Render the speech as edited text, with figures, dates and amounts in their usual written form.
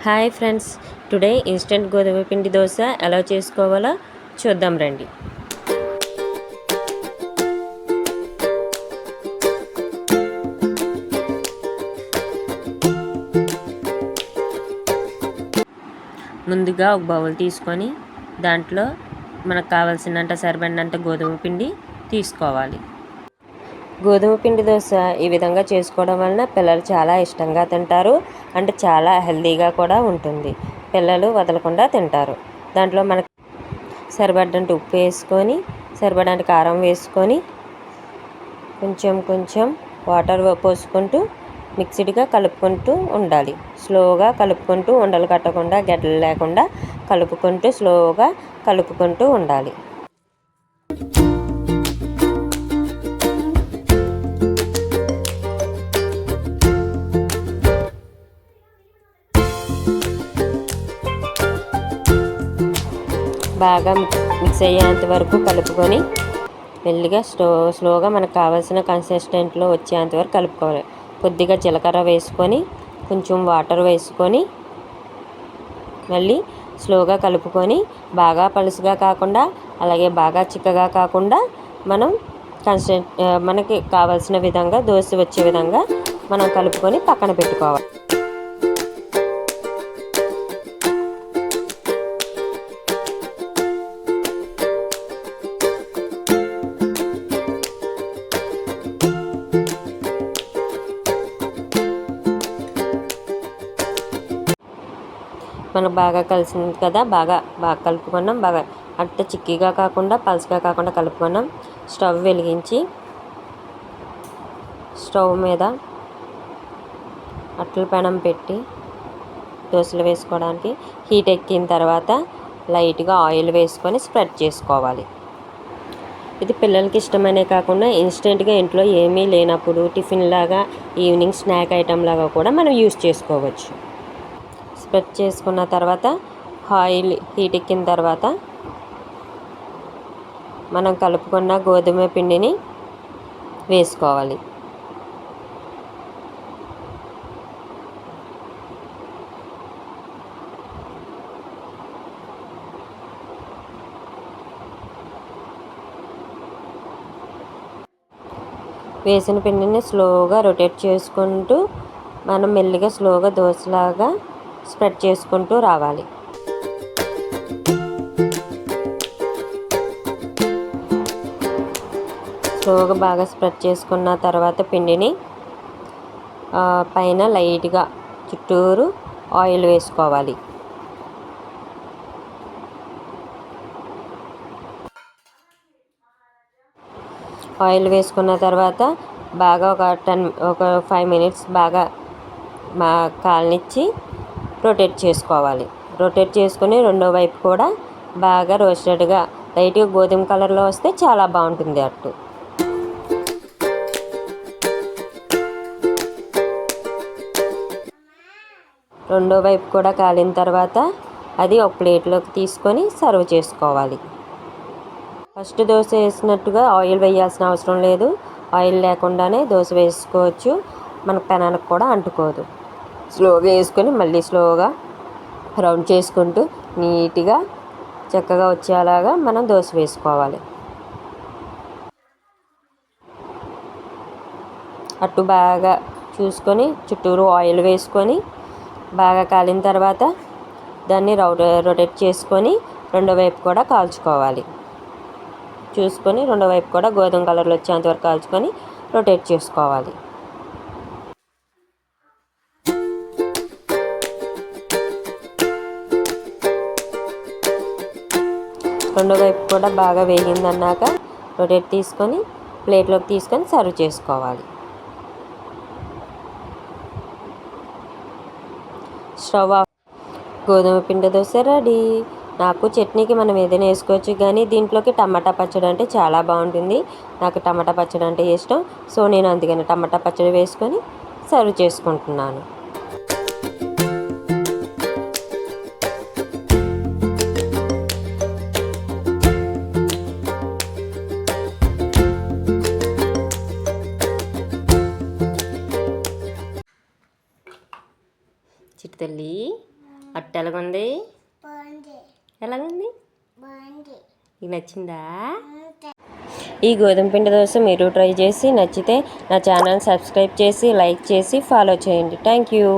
Hi friends, today instant గోధుమ పిండి దోశ ఎలా చేసుకోవాలో చూద్దాం రండి. ముందుగా ఒక బౌల్ తీసుకొని దాంట్లో మనకు కావాల్సినంత సరిపడినంత గోధుమ పిండి తీసుకోవాలి. గోధుమ పిండి దోశ ఈ విధంగా చేసుకోవడం వలన పిల్లలు చాలా ఇష్టంగా తింటారు. అంటే చాలా హెల్తీగా కూడా ఉంటుంది. పిల్లలు వదలకుండా తింటారు. దాంట్లో మనకు సరిపడంత ఉప్పు వేసుకొని, సరిపడంత కారం వేసుకొని, కొంచెం వాటర్ పోసుకుంటూ మిక్స్డ్గా కలుపుకుంటూ ఉండాలి. స్లోగా కలుపుకుంటూ, ఉండలు కట్టకుండా, గడ్డలు లేకుండా స్లోగా కలుపుకుంటూ ఉండాలి. బాగా మిక్స్ అయ్యేంత వరకు కలుపుకొని మెల్లిగా స్లోగా మనకు కావాల్సిన కన్సిస్టెంట్లో వచ్చేంత వరకు కలుపుకోవాలి. కొద్దిగా జీలకర్ర వేసుకొని, కొంచెం వాటర్ వేసుకొని మళ్ళీ స్లోగా కలుపుకొని, బాగా పలుసుగా కాకుండా అలాగే బాగా చిక్కగా కాకుండా మనకి కావాల్సిన విధంగా దోశ వచ్చే విధంగా మనం కలుపుకొని పక్కన పెట్టుకోవాలి. మనకు బాగా కలిసింది కదా, బాగా కలుపుకున్నాం. బాగా అంత చిక్కగా కాకుండా పలుచగా కాకుండా కలుపుకున్నాం. స్టవ్ వెలిగించి స్టవ్ మీద అట్ల పెనం పెట్టి దోశలు వేసుకోవడానికి హీట్ ఎక్కిన తర్వాత లైట్గా ఆయిల్ వేసుకొని స్ప్రెడ్ చేసుకోవాలి. ఇది పిల్లలకి ఇష్టమనే కాకుండా ఇన్స్టెంట్గా ఇంట్లో ఏమీ లేనప్పుడు టిఫిన్ లాగా, ఈవినింగ్ స్నాక్ ఐటెం లాగా కూడా మనం యూస్ చేసుకోవచ్చు. స్ప్రెడ్ చేసుకున్న తర్వాత ఆయిల్ హీట్ ఎక్కిన తర్వాత మనం కలుపుకున్న గోధుమ పిండిని వేసుకోవాలి. వేసిన పిండిని స్లోగా రొటేట్ చేసుకుంటూ మనం మెల్లిగా స్లోగా దోశలాగా స్ప్రెడ్ చేసుకుంటూ రావాలి. స్లోగా బాగా స్ప్రెడ్ చేసుకున్న తర్వాత పిండిని పైన లైట్గా చుట్టూరు ఆయిల్ వేసుకోవాలి. ఆయిల్ వేసుకున్న తర్వాత బాగా ఒక 5 మినిట్స్ బాగా కాలనిచ్చి రొటేట్ చేసుకోవాలి. రొటేట్ చేసుకుని రెండో వైపు కూడా బాగా రోస్టెడ్గా లైట్గా గోధుమ కలర్లో వస్తే చాలా బాగుంటుంది అట్టు. రెండో వైపు కూడా కాలిన తర్వాత అది ఒక ప్లేట్లోకి తీసుకొని సర్వ్ చేసుకోవాలి. ఫస్ట్ దోశ వేసినట్టుగా ఆయిల్ వేయాల్సిన అవసరం లేదు. ఆయిల్ లేకుండానే దోశ వేసుకోవచ్చు. మన పెనానికి కూడా అంటుకోదు. స్లోగా వేసుకొని మళ్ళీ స్లోగా రౌండ్ చేసుకుంటూ నీట్గా చక్కగా వచ్చేలాగా మనం దోశ వేసుకోవాలి. అట్టు బాగా చూసుకొని చుట్టూరు ఆయిల్ వేసుకొని బాగా కాలిన తర్వాత దాన్ని రొటేట్ చేసుకొని రెండో వైపు కూడా కాల్చుకోవాలి. చూసుకొని రెండో వైపు కూడా గోధుమ కలర్లో వచ్చేంత వరకు కాల్చుకొని రొటేట్ చేసుకోవాలి. రెండో వైపు కూడా బాగా వేగిందన్నాక రొటేట్ తీసుకొని ప్లేట్లోకి తీసుకొని సర్వ్ చేసుకోవాలి. Stove off. గోధుమ పిండి దోశ రెడీ. నాకు చట్నీకి మనం ఏదైనా వేసుకోవచ్చు, కానీ దీంట్లోకి టమాటా పచ్చడి అంటే చాలా బాగుంటుంది. నాకు టమాటా పచ్చడి అంటే ఇష్టం. సో నేను అందుకని టమాటా పచ్చడి వేసుకొని సర్వ్ చేసుకుంటున్నాను. చిట్టి తల్లి అట్ట ఎలాగుంది? ఎలాగుంది? నీకు నచ్చిందా? ఈ గోధుమ పిండి దోశ మీరు ట్రై చేసి నచ్చితే నా ఛానల్ సబ్స్క్రైబ్ చేసి లైక్ చేసి ఫాలో చేయండి. Thank you.